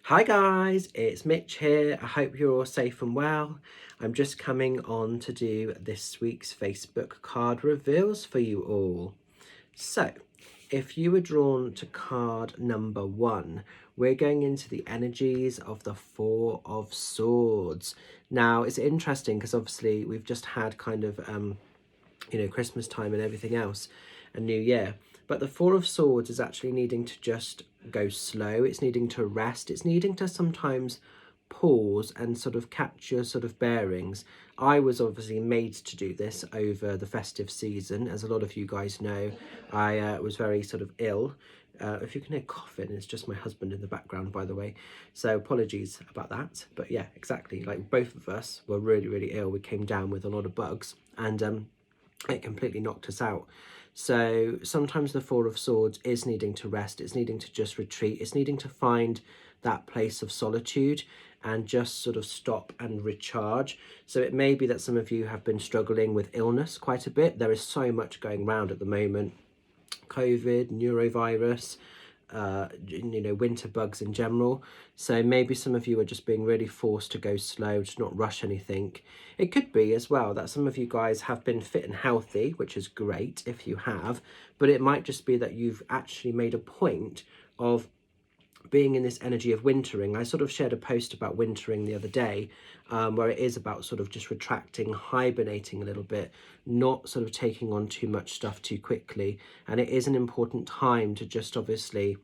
Hi guys, it's Mitch here. I hope you're all safe and well. I'm just coming on to do this week's Facebook card reveals for you all. So, if you were drawn to card number 1, we're going into the energies of the Four of Swords. Now, it's interesting because obviously we've just had kind of Christmas time and everything else, and New Year. But the Four of Swords is actually needing to just go slow. It's needing to rest. It's needing to sometimes pause and sort of catch your sort of bearings. I was obviously made to do this over the festive season. As a lot of you guys know, I was very sort of ill. If you can hear coughing, it's just my husband in the background, by the way. So apologies about that. But yeah, exactly. Like both of us were really, really ill. We came down with a lot of bugs and it completely knocked us out. So sometimes the Four of Swords is needing to rest. It's needing to just retreat. It's needing to find that place of solitude and just sort of stop and recharge. So it may be that some of you have been struggling with illness quite a bit. There is so much going around at the moment. COVID, neurovirus, winter bugs in general. So maybe some of you are just being really forced to go slow, to not rush anything. It could be as well that some of you guys have been fit and healthy, which is great if you have, but it might just be that you've actually made a point of being in this energy of wintering. I sort of shared a post about wintering the other day, where it is about sort of just retracting, hibernating a little bit, not sort of taking on too much stuff too quickly. And it is an important time to just obviously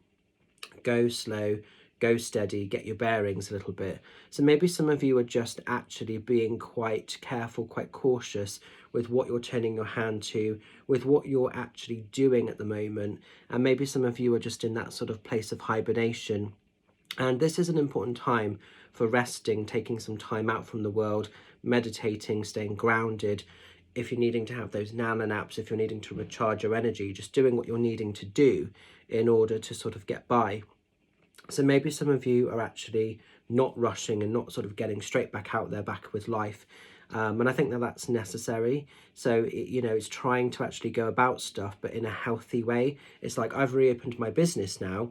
go slow, go steady, get your bearings a little bit. So maybe some of you are just actually being quite careful, quite cautious with what you're turning your hand to, with what you're actually doing at the moment. And maybe some of you are just in that sort of place of hibernation. And this is an important time for resting, taking some time out from the world, meditating, staying grounded. If you're needing to have those nana naps, if you're needing to recharge your energy, just doing what you're needing to do in order to sort of get by. So maybe some of you are actually not rushing and not sort of getting straight back out there, back with life. And I think that that's necessary. So, it's trying to actually go about stuff, but in a healthy way. It's like I've reopened my business now,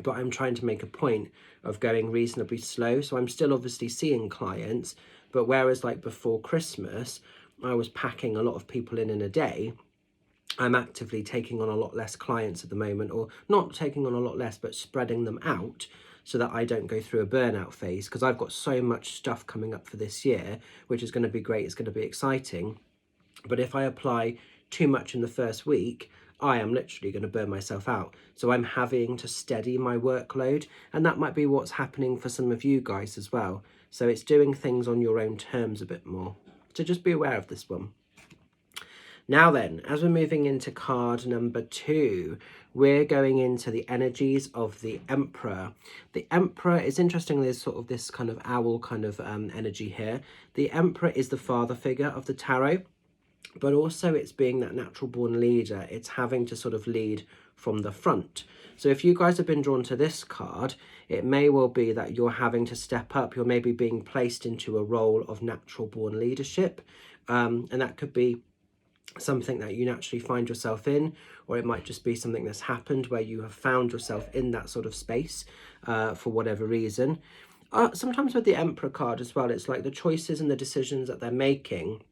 but I'm trying to make a point of going reasonably slow. So I'm still obviously seeing clients, but whereas like before Christmas, I was packing a lot of people in a day, I'm actively taking on a lot less clients at the moment, or not taking on a lot less, but spreading them out so that I don't go through a burnout phase, because I've got so much stuff coming up for this year, which is going to be great. It's going to be exciting. But if I apply too much in the first week, I am literally going to burn myself out. So I'm having to steady my workload, and that might be what's happening for some of you guys as well. So it's doing things on your own terms a bit more. So just be aware of this one. Now then, as we're moving into card number 2, we're going into the energies of the Emperor. The Emperor is interesting. There's sort of this kind of owl kind of energy here. The Emperor is the father figure of the tarot, but also it's being that natural born leader. It's having to sort of lead from the front. So if you guys have been drawn to this card, it may well be that you're having to step up. You're maybe being placed into a role of natural born leadership, and that could be something that you naturally find yourself in, or it might just be something that's happened where you have found yourself in that sort of space for whatever reason. Sometimes with the Emperor card as well, it's like the choices and the decisions that they're making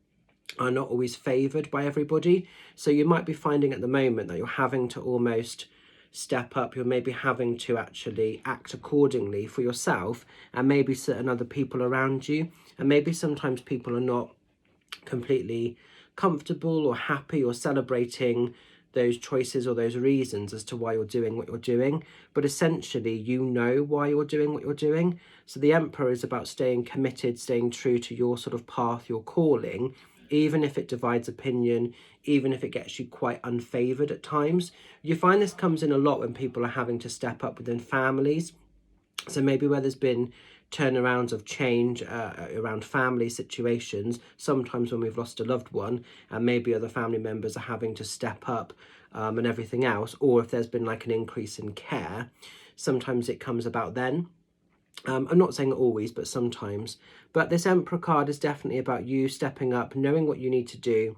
are not always favoured by everybody. So you might be finding at the moment that you're having to almost step up. You're maybe having to actually act accordingly for yourself and maybe certain other people around you. And maybe sometimes people are not completely comfortable or happy or celebrating those choices or those reasons as to why you're doing what you're doing, but essentially you know why you're doing what you're doing. So the Emperor is about staying committed, staying true to your sort of path, your calling, even if it divides opinion, even if it gets you quite unfavoured at times. You find this comes in a lot when people are having to step up within families. So maybe where there's been turnarounds of change around family situations, sometimes when we've lost a loved one and maybe other family members are having to step up and everything else, or if there's been like an increase in care, sometimes it comes about then. I'm not saying always, but sometimes. But this Emperor card is definitely about you stepping up, knowing what you need to do,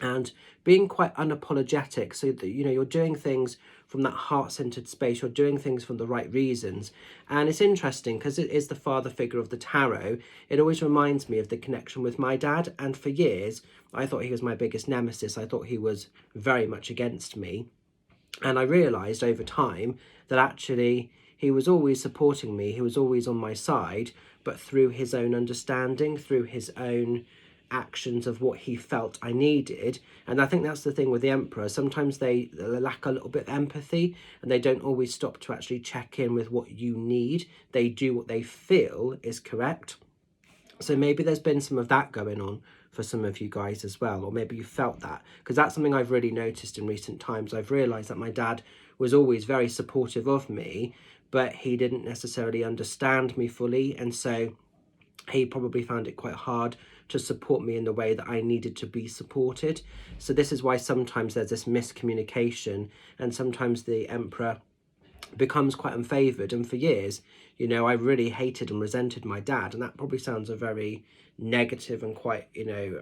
and being quite unapologetic, so that you're doing things from that heart-centered space, you're doing things for the right reasons. And it's interesting because it is the father figure of the tarot. It always reminds me of the connection with my dad, and for years I thought he was my biggest nemesis. I thought he was very much against me, and I realized over time that actually he was always supporting me, he was always on my side, but through his own understanding, through his own actions of what he felt I needed. And I think that's the thing with the Emperor. Sometimes they lack a little bit of empathy, and they don't always stop to actually check in with what you need. They do what they feel is correct. So maybe there's been some of that going on for some of you guys as well, or maybe you felt that, because that's something I've really noticed in recent times. I've realised that my dad was always very supportive of me, but he didn't necessarily understand me fully, and so he probably found it quite hard to support me in the way that I needed to be supported. So this is why sometimes there's this miscommunication, and sometimes the Emperor becomes quite unfavoured. And for years, I really hated and resented my dad, and that probably sounds a very negative and quite,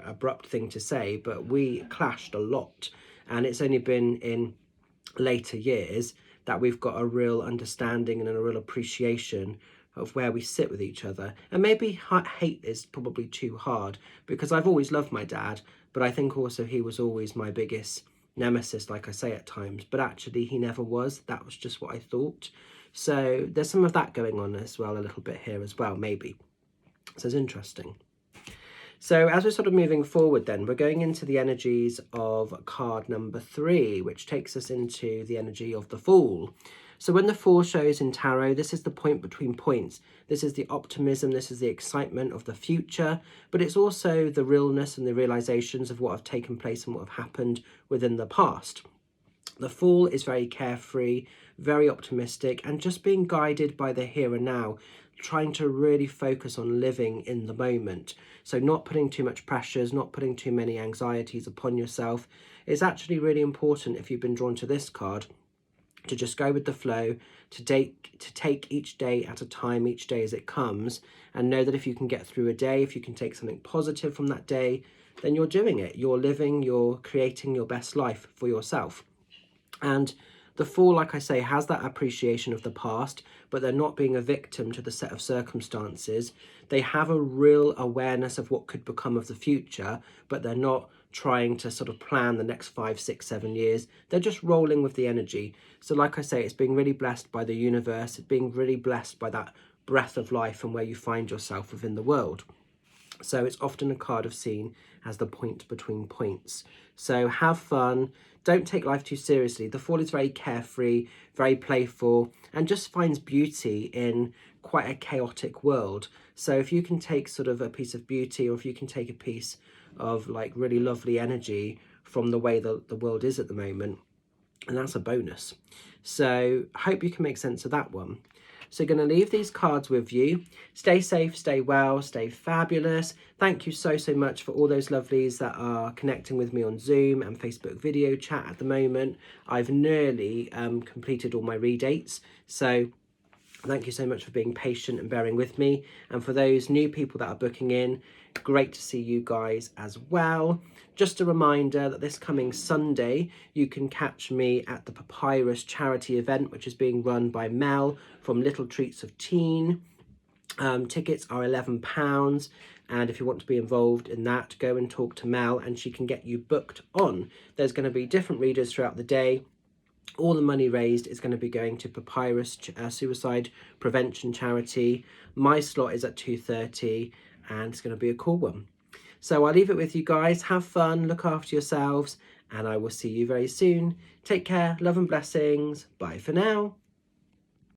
abrupt thing to say, but we clashed a lot. And it's only been in later years that we've got a real understanding and a real appreciation of where we sit with each other. And maybe hate is probably too hard, because I've always loved my dad, but I think also he was always my biggest nemesis, like I say at times, but actually he never was. That was just what I thought. So there's some of that going on as well, a little bit here as well, maybe. So it's interesting. So as we're sort of moving forward then, we're going into the energies of card number 3, which takes us into the energy of the Fool. So when the Fool shows in tarot, this is the point between points. This is the optimism, this is the excitement of the future, but it's also the realness and the realizations of what have taken place and what have happened within the past. The Fool is very carefree, very optimistic, and just being guided by the here and now, trying to really focus on living in the moment. So not putting too much pressures, not putting too many anxieties upon yourself. It's actually really important, if you've been drawn to this card, to just go with the flow, to take each day at a time, each day as it comes, and know that if you can get through a day, if you can take something positive from that day, then you're doing it. You're living, you're creating your best life for yourself. And the Fool, like I say, has that appreciation of the past, but they're not being a victim to the set of circumstances. They have a real awareness of what could become of the future, but they're not trying to sort of plan the next 5, 6, 7 years. They're just rolling with the energy. So like I say, it's being really blessed by the universe. It's being really blessed by that breath of life and where you find yourself within the world. So it's often a card of seen as the point between points. So have fun. Don't take life too seriously. The Fool is very carefree, very playful, and just finds beauty in quite a chaotic world. So if you can take sort of a piece of beauty, or if you can take a piece of like really lovely energy from the way the world is at the moment, and that's a bonus. So I hope you can make sense of that one. So going to leave these cards with you. Stay safe, stay well, stay fabulous. Thank you so much for all those lovelies that are connecting with me on Zoom and Facebook video chat at the moment. I've nearly completed all my redates. So thank you so much for being patient and bearing with me. And for those new people that are booking in, great to see you guys as well. Just a reminder that this coming Sunday, you can catch me at the Papyrus charity event, which is being run by Mel from Little Treats of Teen. Tickets are £11. And if you want to be involved in that, go and talk to Mel and she can get you booked on. There's going to be different readers throughout the day. All the money raised is going to be going to Papyrus Suicide Prevention Charity. My slot is at 2:30 and it's going to be a cool one. So I'll leave it with you guys. Have fun, look after yourselves, and I will see you very soon. Take care, love and blessings. Bye for now.